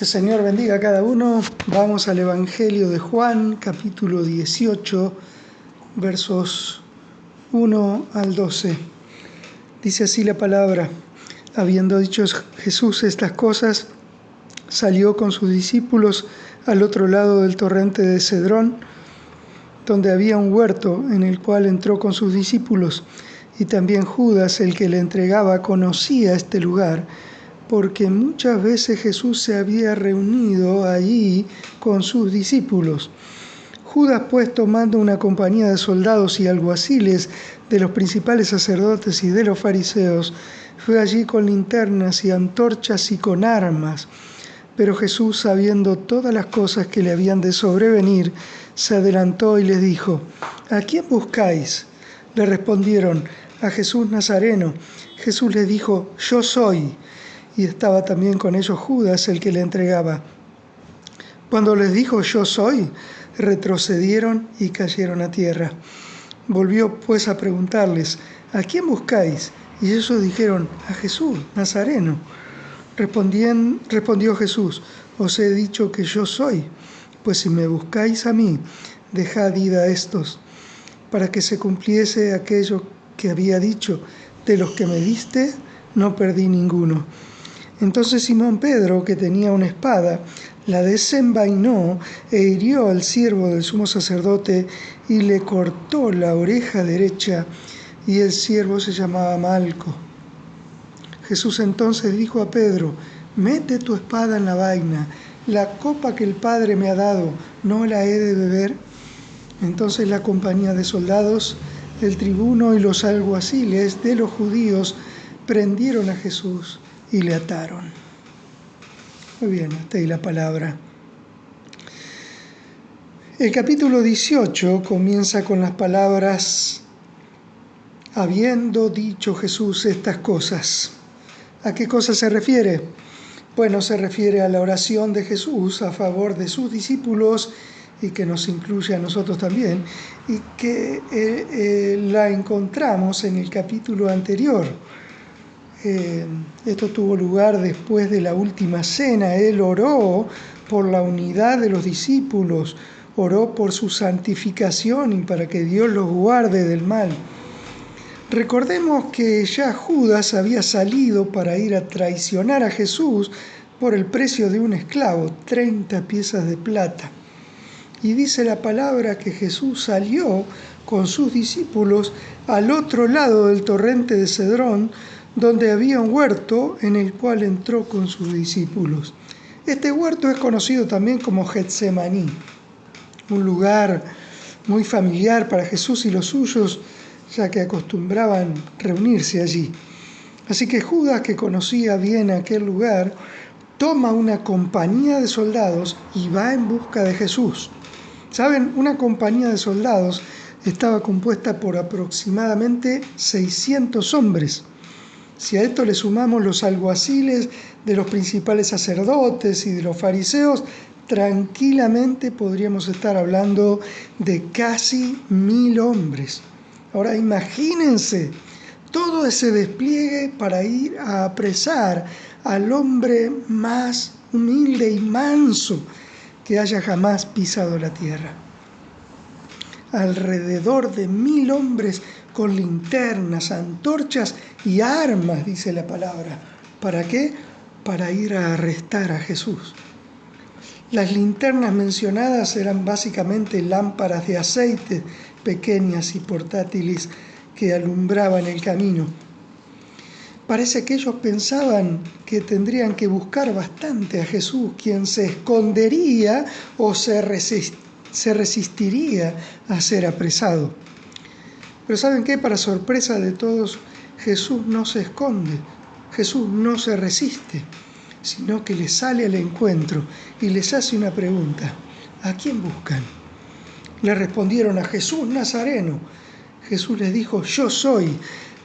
El Señor bendiga a cada uno. Vamos al Evangelio de Juan, capítulo 18, versos 1 al 12. Dice así la palabra: habiendo dicho Jesús estas cosas, salió con sus discípulos al otro lado del torrente de Cedrón, donde había un huerto, en el cual entró con sus discípulos. Y también Judas, el que le entregaba, conocía este lugar, porque muchas veces Jesús se había reunido allí con sus discípulos. Judas, pues, tomando una compañía de soldados y alguaciles de los principales sacerdotes y de los fariseos, fue allí con linternas y antorchas y con armas. Pero Jesús, sabiendo todas las cosas que le habían de sobrevenir, se adelantó y les dijo: ¿A quién buscáis? Le respondieron: a Jesús Nazareno. Jesús les dijo: Yo soy. Y estaba también con ellos Judas, el que le entregaba. Cuando les dijo: Yo soy, retrocedieron y cayeron a tierra. Volvió pues a preguntarles: ¿a quién buscáis? Y ellos dijeron: a Jesús Nazareno. Respondió Jesús: os he dicho que yo soy. Pues si me buscáis a mí, dejad ir a estos, para que se cumpliese aquello que había dicho: de los que me diste, no perdí ninguno. Entonces Simón Pedro, que tenía una espada, la desenvainó e hirió al siervo del sumo sacerdote y le cortó la oreja derecha, y el siervo se llamaba Malco. Jesús entonces dijo a Pedro: mete tu espada en la vaina, la copa que el Padre me ha dado, ¿no la he de beber? Entonces la compañía de soldados, el tribuno y los alguaciles de los judíos prendieron a Jesús y le ataron. Muy bien, hasta ahí la palabra. El capítulo 18 comienza con las palabras: habiendo dicho Jesús estas cosas. ¿A qué cosa se refiere? Bueno, se refiere a la oración de Jesús a favor de sus discípulos, y que nos incluye a nosotros también, y que la encontramos en el capítulo anterior. Esto tuvo lugar después de la última cena. Él oró por la unidad de los discípulos, oró por su santificación y para que Dios los guarde del mal. Recordemos que ya Judas había salido para ir a traicionar a Jesús por el precio de un esclavo, 30 piezas de plata. Y dice la palabra que Jesús salió con sus discípulos al otro lado del torrente de Cedrón, donde había un huerto en el cual entró con sus discípulos. Este huerto es conocido también como Getsemaní, un lugar muy familiar para Jesús y los suyos, ya que acostumbraban reunirse allí. Así que Judas, que conocía bien aquel lugar, toma una compañía de soldados y va en busca de Jesús. ¿Saben? Una compañía de soldados estaba compuesta por aproximadamente 600 hombres. Si a esto le sumamos los alguaciles de los principales sacerdotes y de los fariseos, tranquilamente podríamos estar hablando de casi 1000 hombres. Ahora imagínense todo ese despliegue para ir a apresar al hombre más humilde y manso que haya jamás pisado la tierra. Alrededor de 1000 hombres con linternas, antorchas y armas, dice la palabra. ¿Para qué? Para ir a arrestar a Jesús. Las linternas mencionadas eran básicamente lámparas de aceite, pequeñas y portátiles, que alumbraban el camino. Parece que ellos pensaban que tendrían que buscar bastante a Jesús, quien se escondería o se resistiría a ser apresado. Pero ¿saben qué? Para sorpresa de todos, Jesús no se esconde, Jesús no se resiste, sino que les sale al encuentro y les hace una pregunta: ¿a quién buscan? Le respondieron: a Jesús Nazareno. Jesús les dijo: yo soy.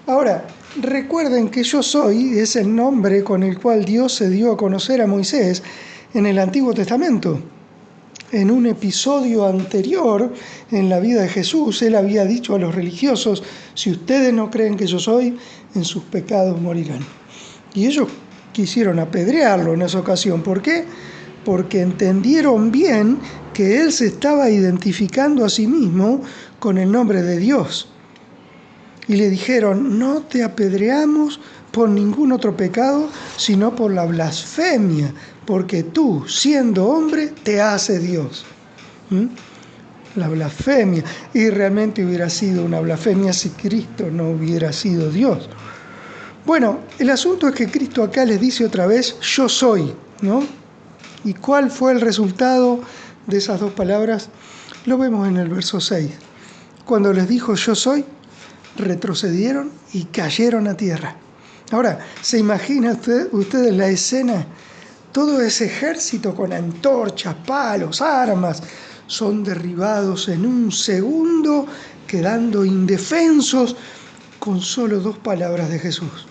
Ahora, recuerden que yo soy es el nombre con el cual Dios se dio a conocer a Moisés en el Antiguo Testamento. En un episodio anterior en la vida de Jesús, él había dicho a los religiosos: si ustedes no creen que yo soy, en sus pecados morirán. Y ellos quisieron apedrearlo en esa ocasión. ¿Por qué? porque entendieron bien que él se estaba identificando a sí mismo con el nombre de Dios. Y le dijeron: no te apedreamos por ningún otro pecado, sino por la blasfemia, porque tú, siendo hombre, te haces Dios. La blasfemia. Y realmente hubiera sido una blasfemia si Cristo no hubiera sido Dios. Bueno, el asunto es que Cristo acá les dice otra vez: yo soy, ¿no? ¿Y cuál fue el resultado de esas dos palabras? Lo vemos en el verso 6. Cuando les dijo yo soy, retrocedieron y cayeron a tierra. Ahora, ¿se imagina ustedes la escena? Todo ese ejército con antorchas, palos, armas, son derribados en un segundo, quedando indefensos con solo dos palabras de Jesús.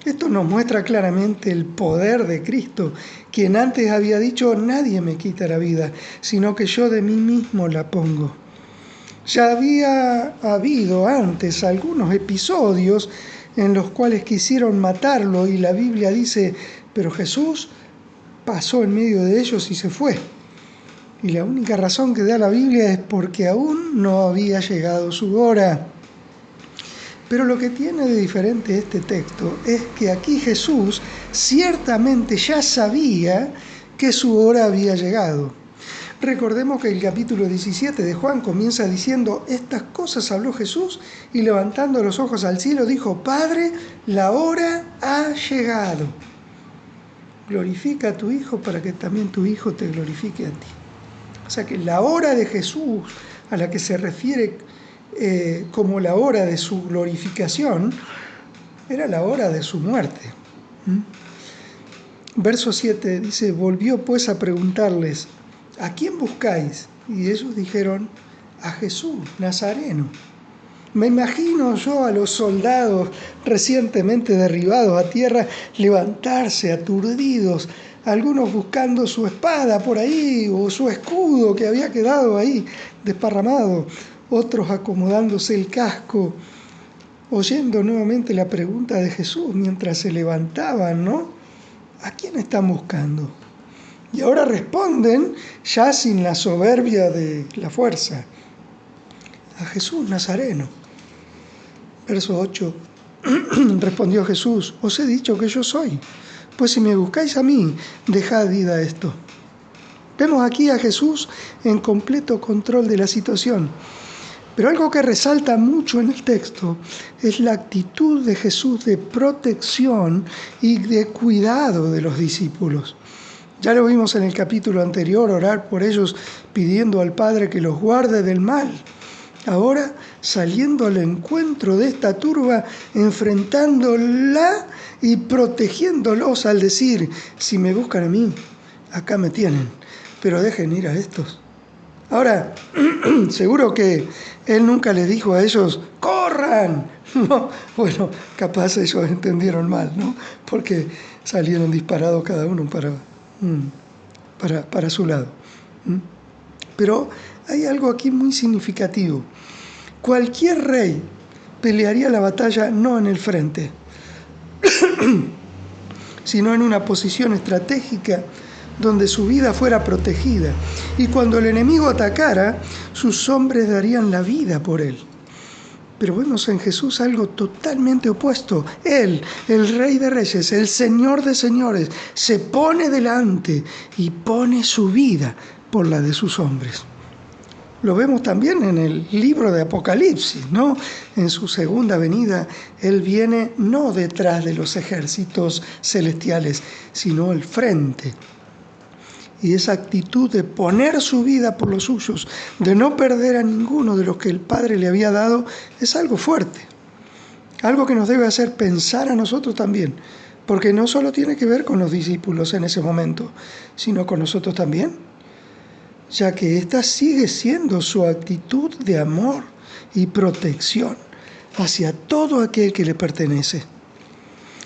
Esto nos muestra claramente el poder de Cristo, quien antes había dicho: nadie me quita la vida, sino que yo de mí mismo la pongo. Ya había habido antes algunos episodios en los cuales quisieron matarlo, y la Biblia dice: pero Jesús pasó en medio de ellos y se fue. Y la única razón que da la Biblia es porque aún no había llegado su hora. Pero lo que tiene de diferente este texto es que aquí Jesús ciertamente ya sabía que su hora había llegado. Recordemos que el capítulo 17 de Juan comienza diciendo: estas cosas habló Jesús y levantando los ojos al cielo dijo: Padre, la hora ha llegado. Glorifica a tu Hijo para que también tu Hijo te glorifique a ti. O sea que la hora de Jesús, a la que se refiere como la hora de su glorificación, era la hora de su muerte. Verso 7 dice: volvió pues a preguntarles: ¿a quién buscáis? Y ellos dijeron: a Jesús, Nazareno. Me imagino yo a los soldados recientemente derribados a tierra levantarse aturdidos, algunos buscando su espada por ahí o su escudo que había quedado ahí desparramado, otros acomodándose el casco, oyendo nuevamente la pregunta de Jesús mientras se levantaban, ¿no? ¿A quién están buscando? Y ahora responden ya sin la soberbia de la fuerza: a Jesús Nazareno. Verso 8. Respondió Jesús: os he dicho que yo soy. Pues si me buscáis a mí, dejad id a esto. Vemos aquí a Jesús en completo control de la situación. Pero algo que resalta mucho en el texto es la actitud de Jesús de protección y de cuidado de los discípulos. Ya lo vimos en el capítulo anterior, orar por ellos pidiendo al Padre que los guarde del mal. Ahora, saliendo al encuentro de esta turba, enfrentándola y protegiéndolos al decir: si me buscan a mí, acá me tienen, pero dejen ir a estos. Ahora, seguro que él nunca les dijo a ellos: ¡corran! No, bueno, capaz ellos entendieron mal, ¿no? Porque salieron disparados cada uno para su lado. Pero hay algo aquí muy significativo. Cualquier rey pelearía la batalla no en el frente, sino en una posición estratégica donde su vida fuera protegida. Y cuando el enemigo atacara, sus hombres darían la vida por él. Pero vemos en Jesús algo totalmente opuesto. Él, el Rey de Reyes, el Señor de Señores, se pone delante y pone su vida por la de sus hombres. Lo vemos también en el libro de Apocalipsis, ¿no? En su segunda venida, Él viene no detrás de los ejércitos celestiales, sino al frente. Y esa actitud de poner su vida por los suyos, de no perder a ninguno de los que el Padre le había dado, es algo fuerte. Algo que nos debe hacer pensar a nosotros también, porque no solo tiene que ver con los discípulos en ese momento, sino con nosotros también, ya que esta sigue siendo su actitud de amor y protección hacia todo aquel que le pertenece.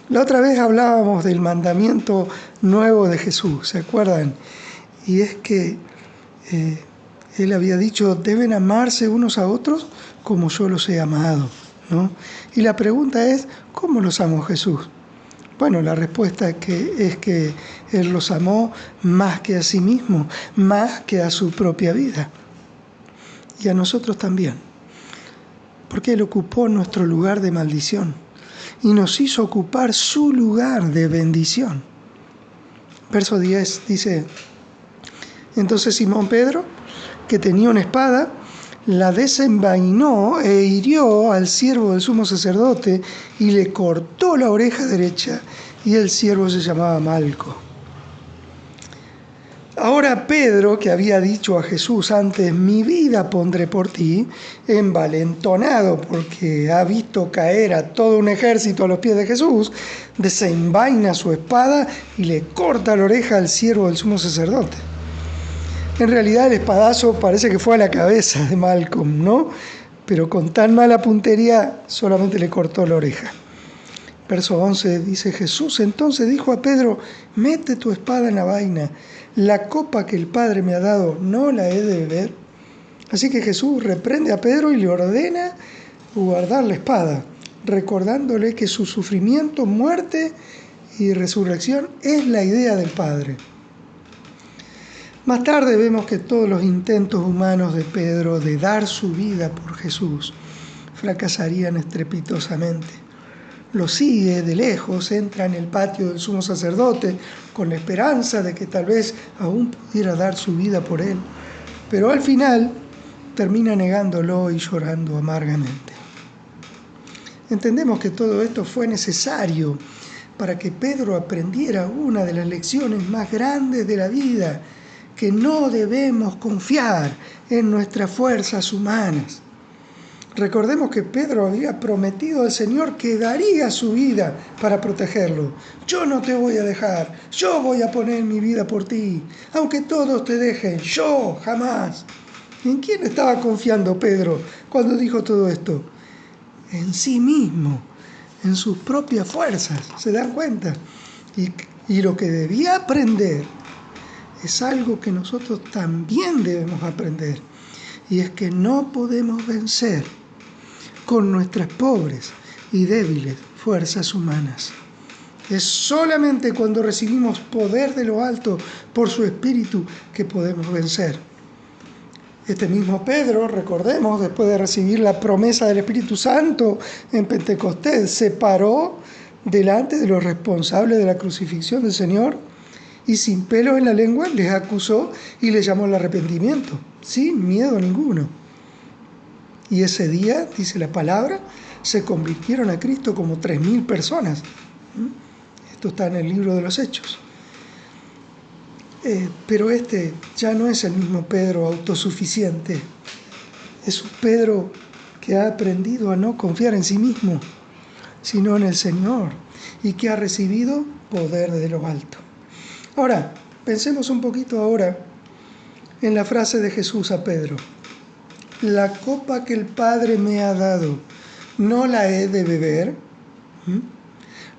La otra vez hablábamos del mandamiento nuevo de Jesús, ¿se acuerdan? Y es que Él había dicho: deben amarse unos a otros como yo los he amado, ¿no? Y la pregunta es: ¿cómo los amó Jesús? Bueno, la respuesta es que Él los amó más que a sí mismo, más que a su propia vida. Y a nosotros también. Porque Él ocupó nuestro lugar de maldición y nos hizo ocupar su lugar de bendición. Verso 10 dice: entonces Simón Pedro, que tenía una espada, la desenvainó e hirió al siervo del sumo sacerdote y le cortó la oreja derecha, y el siervo se llamaba Malco. Ahora Pedro, que había dicho a Jesús antes: mi vida pondré por ti, envalentonado porque ha visto caer a todo un ejército a los pies de Jesús, desenvaina su espada y le corta la oreja al siervo del sumo sacerdote. En realidad el espadazo parece que fue a la cabeza de Malcolm, ¿no? Pero con tan mala puntería solamente le cortó la oreja. Verso 11 dice: Jesús entonces dijo a Pedro: mete tu espada en la vaina, la copa que el Padre me ha dado, ¿no la he de beber? Así que Jesús reprende a Pedro y le ordena guardar la espada, recordándole que su sufrimiento, muerte y resurrección es la idea del Padre. Más tarde vemos que todos los intentos humanos de Pedro de dar su vida por Jesús fracasarían estrepitosamente. Lo sigue de lejos, entra en el patio del sumo sacerdote con la esperanza de que tal vez aún pudiera dar su vida por él, pero al final termina negándolo y llorando amargamente. Entendemos que todo esto fue necesario para que Pedro aprendiera una de las lecciones más grandes de la vida, que no debemos confiar en nuestras fuerzas humanas. Recordemos que Pedro había prometido al Señor que daría su vida para protegerlo. Yo no te voy a dejar, yo voy a poner mi vida por ti, aunque todos te dejen, yo jamás. ¿En quién estaba confiando Pedro cuando dijo todo esto? En sí mismo, en sus propias fuerzas, ¿se dan cuenta? Y lo que debía aprender es algo que nosotros también debemos aprender, y es que no podemos vencer con nuestras pobres y débiles fuerzas humanas. Es solamente cuando recibimos poder de lo alto por su Espíritu que podemos vencer. Este mismo Pedro, recordemos, después de recibir la promesa del Espíritu Santo en Pentecostés, se paró delante de los responsables de la crucifixión del Señor y sin pelos en la lengua les acusó y les llamó al arrepentimiento, sin miedo ninguno. Y ese día, dice la palabra, se convirtieron a Cristo como 3.000 personas. Esto está en el libro de los Hechos. Pero este ya no es el mismo Pedro autosuficiente. Es un Pedro que ha aprendido a no confiar en sí mismo, sino en el Señor, y que ha recibido poder de lo alto. Ahora, pensemos un poquito ahora en la frase de Jesús a Pedro: la copa que el Padre me ha dado, ¿no la he de beber?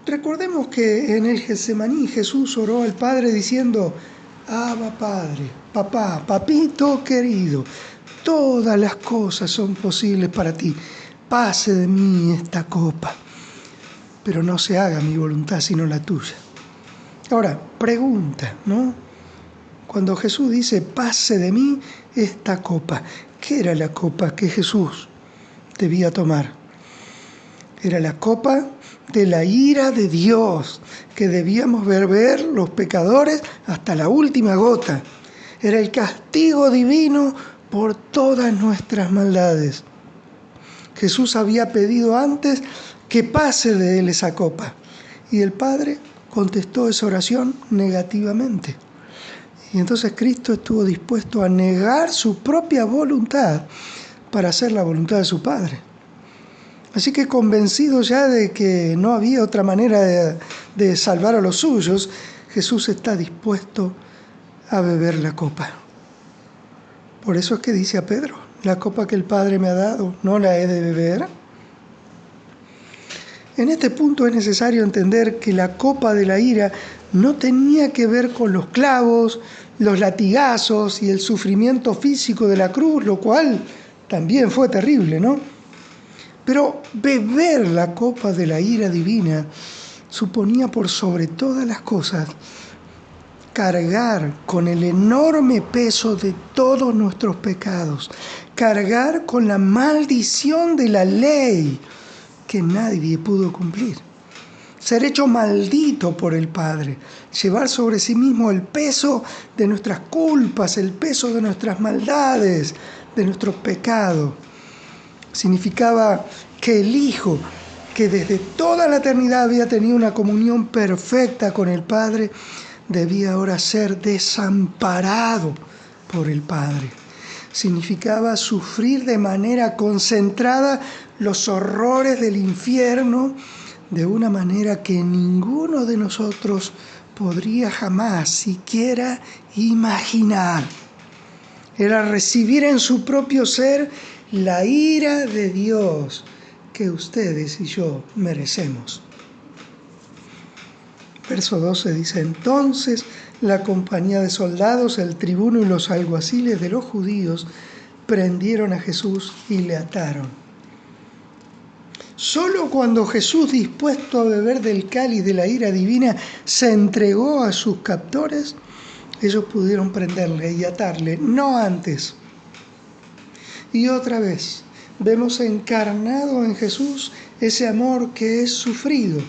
Recordemos que en el Getsemaní Jesús oró al Padre diciendo: Abba Padre, papá, papito querido, todas las cosas son posibles para ti, pase de mí esta copa, pero no se haga mi voluntad sino la tuya. Ahora, pregunta, ¿no? Cuando Jesús dice: pase de mí esta copa, ¿qué era la copa que Jesús debía tomar? Era la copa de la ira de Dios, que debíamos beber los pecadores hasta la última gota. Era el castigo divino por todas nuestras maldades. Jesús había pedido antes que pase de él esa copa, y el Padre contestó esa oración negativamente. Y entonces Cristo estuvo dispuesto a negar su propia voluntad para hacer la voluntad de su Padre. Así que, convencido ya de que no había otra manera de salvar a los suyos, Jesús está dispuesto a beber la copa. Por eso es que dice a Pedro: la copa que el Padre me ha dado, ¿no la he de beber? En este punto es necesario entender que la copa de la ira no tenía que ver con los clavos, los latigazos y el sufrimiento físico de la cruz, lo cual también fue terrible, ¿no? Pero beber la copa de la ira divina suponía por sobre todas las cosas cargar con el enorme peso de todos nuestros pecados, cargar con la maldición de la ley que nadie pudo cumplir. Ser hecho maldito por el Padre, llevar sobre sí mismo el peso de nuestras culpas, el peso de nuestras maldades, de nuestros pecados. Significaba que el Hijo, que desde toda la eternidad había tenido una comunión perfecta con el Padre, debía ahora ser desamparado por el Padre. Significaba sufrir de manera concentrada los horrores del infierno de una manera que ninguno de nosotros podría jamás siquiera imaginar. Era recibir en su propio ser la ira de Dios que ustedes y yo merecemos. Verso 12 dice: entonces la compañía de soldados, el tribuno y los alguaciles de los judíos prendieron a Jesús y le ataron. Solo cuando Jesús, dispuesto a beber del cáliz de la ira divina, se entregó a sus captores, ellos pudieron prenderle y atarle, no antes. Y otra vez, vemos encarnado en Jesús ese amor que es sufrido,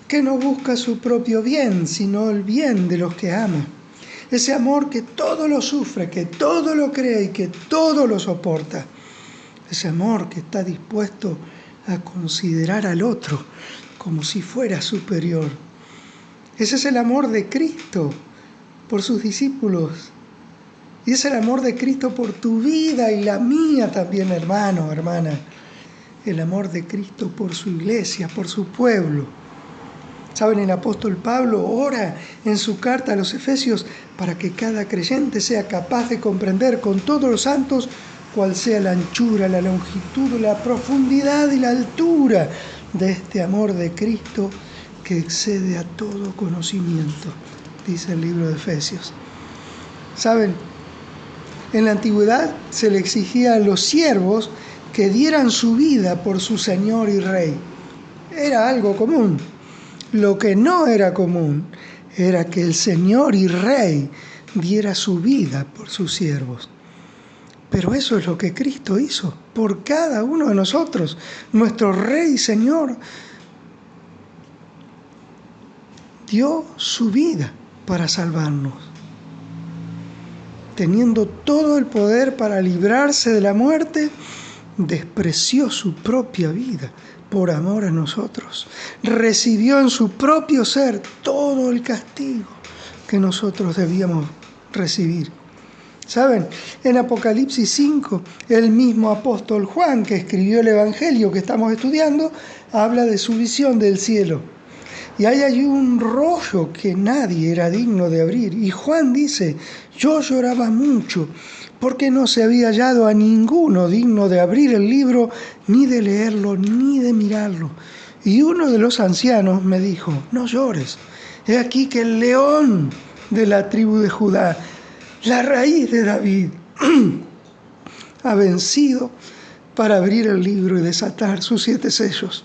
que no busca su propio bien, sino el bien de los que ama. Ese amor que todo lo sufre, que todo lo cree y que todo lo soporta. Ese amor que está dispuesto a considerar al otro como si fuera superior. Ese es el amor de Cristo por sus discípulos. Y es el amor de Cristo por tu vida y la mía también, hermano, hermana. El amor de Cristo por su iglesia, por su pueblo. ¿Saben? El apóstol Pablo ora en su carta a los Efesios para que cada creyente sea capaz de comprender con todos los santos cuál sea la anchura, la longitud, la profundidad y la altura de este amor de Cristo que excede a todo conocimiento, dice el libro de Efesios. ¿Saben? En la antigüedad se le exigía a los siervos que dieran su vida por su Señor y Rey. Era algo común. Lo que no era común era que el Señor y Rey diera su vida por sus siervos. Pero eso es lo que Cristo hizo por cada uno de nosotros. Nuestro Rey y Señor dio su vida para salvarnos. Teniendo todo el poder para librarse de la muerte, despreció su propia vida por amor a nosotros. Recibió en su propio ser todo el castigo que nosotros debíamos recibir. ¿Saben? En Apocalipsis 5, el mismo apóstol Juan, que escribió el Evangelio que estamos estudiando, habla de su visión del cielo. Y hay allí un rollo que nadie era digno de abrir. Y Juan dice: yo lloraba mucho porque no se había hallado a ninguno digno de abrir el libro, ni de leerlo, ni de mirarlo. Y uno de los ancianos me dijo: no llores, he aquí que el león de la tribu de Judá, la raíz de David, ha vencido para abrir el libro y desatar sus 7 sellos.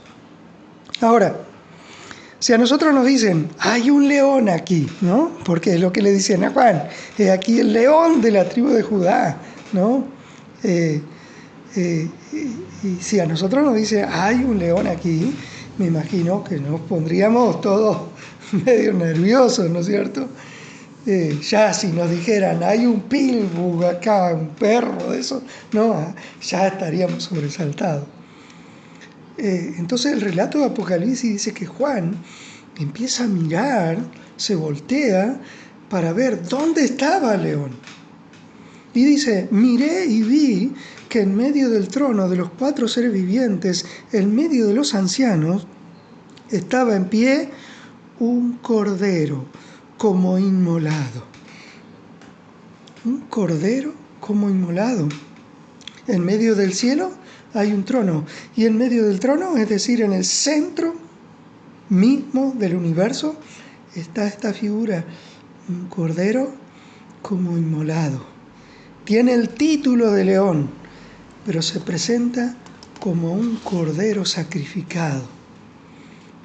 Ahora, si a nosotros nos dicen: hay un león aquí, ¿no? Porque es lo que le dicen a Juan: es aquí el león de la tribu de Judá, ¿no? Y si a nosotros nos dicen: hay un león aquí, me imagino que nos pondríamos todos medio nerviosos, ¿no es cierto? Ya si nos dijeran: hay un pitbull acá, un perro de eso, no, ya estaríamos sobresaltados. Entonces el relato de Apocalipsis dice que Juan empieza a mirar, se voltea para ver dónde estaba el león. Y dice: miré y vi que en medio del trono de los 4 seres vivientes, en medio de los ancianos, estaba en pie un cordero como inmolado. Un cordero como inmolado. En medio del cielo hay un trono, y en medio del trono, es decir, en el centro mismo del universo, está esta figura, un cordero como inmolado. Tiene el título de león, pero se presenta como un cordero sacrificado.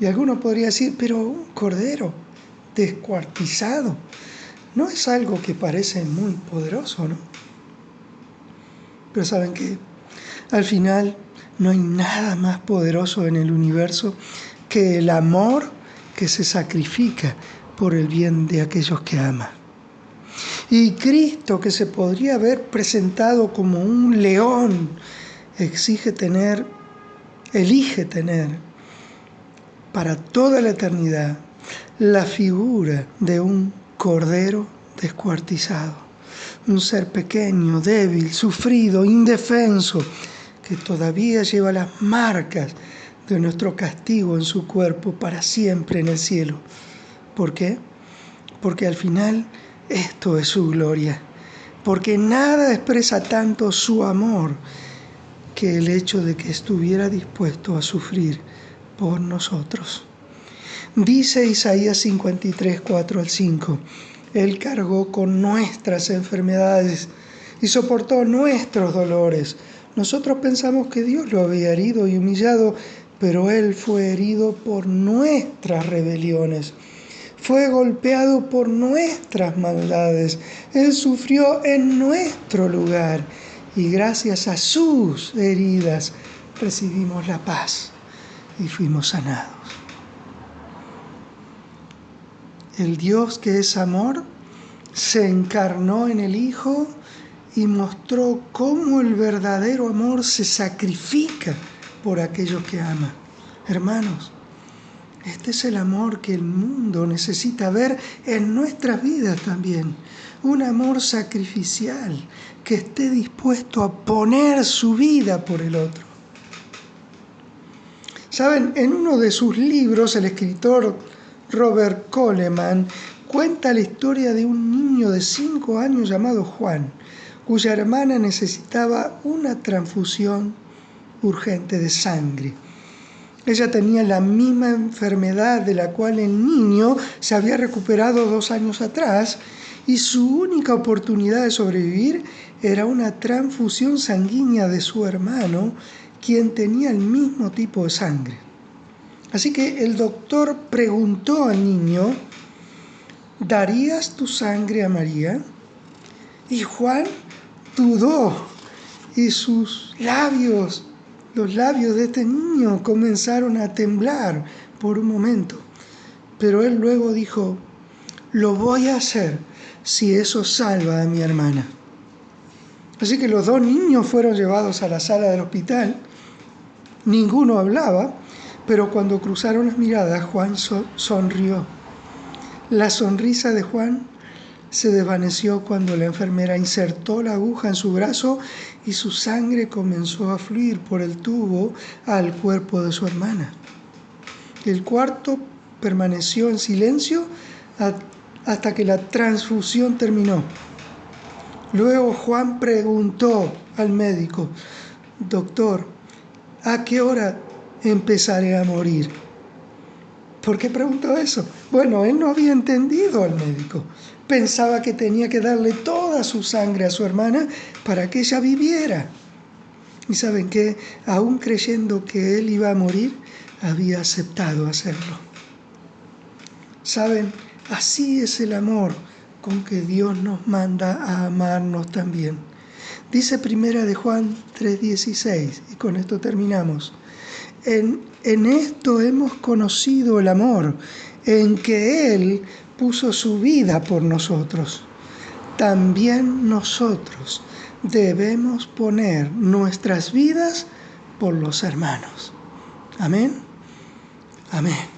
Y alguno podría decir, pero un cordero descuartizado, ¿no es algo que parece muy poderoso, no? Pero ¿saben qué? Al final no hay nada más poderoso en el universo que el amor que se sacrifica por el bien de aquellos que ama. Y Cristo, que se podría haber presentado como un león, elige tener para toda la eternidad la figura de un cordero descuartizado, un ser pequeño, débil, sufrido, indefenso, que todavía lleva las marcas de nuestro castigo en su cuerpo para siempre en el cielo. ¿Por qué? Porque al final esto es su gloria, porque nada expresa tanto su amor que el hecho de que estuviera dispuesto a sufrir por nosotros. Dice Isaías 53, 4 al 5, Él cargó con nuestras enfermedades y soportó nuestros dolores. Nosotros pensamos que Dios lo había herido y humillado, pero Él fue herido por nuestras rebeliones. Fue golpeado por nuestras maldades. Él sufrió en nuestro lugar y gracias a sus heridas recibimos la paz y fuimos sanados. El Dios que es amor se encarnó en el Hijo y mostró cómo el verdadero amor se sacrifica por aquellos que ama. Hermanos, este es el amor que el mundo necesita ver en nuestras vidas también. Un amor sacrificial que esté dispuesto a poner su vida por el otro. Saben, en uno de sus libros, el escritor Robert Coleman cuenta la historia de un niño de 5 años llamado Juan, cuya hermana necesitaba una transfusión urgente de sangre. Ella tenía la misma enfermedad de la cual el niño se había recuperado 2 años atrás y su única oportunidad de sobrevivir era una transfusión sanguínea de su hermano, quien tenía el mismo tipo de sangre. Así que el doctor preguntó al niño, ¿darías tu sangre a María? Y Juan dudó y sus labios, los labios de este niño comenzaron a temblar por un momento. Pero él luego dijo, lo voy a hacer si eso salva a mi hermana. Así que los 2 niños fueron llevados a la sala del hospital. Ninguno hablaba, pero cuando cruzaron las miradas, Juan sonrió. La sonrisa de Juan se desvaneció cuando la enfermera insertó la aguja en su brazo y su sangre comenzó a fluir por el tubo al cuerpo de su hermana. El cuarto permaneció en silencio hasta que la transfusión terminó. Luego Juan preguntó al médico, doctor, ¿a qué hora empezaré a morir? ¿Por qué preguntó eso? Bueno, él no había entendido al médico. Pensaba que tenía que darle toda su sangre a su hermana para que ella viviera. Y ¿saben qué? Aún creyendo que él iba a morir, había aceptado hacerlo. ¿Saben? Así es el amor con que Dios nos manda a amarnos también. Dice 1 Juan 3:16, y con esto terminamos. En esto hemos conocido el amor, en que Él puso su vida por nosotros. También nosotros debemos poner nuestras vidas por los hermanos. Amén. Amén.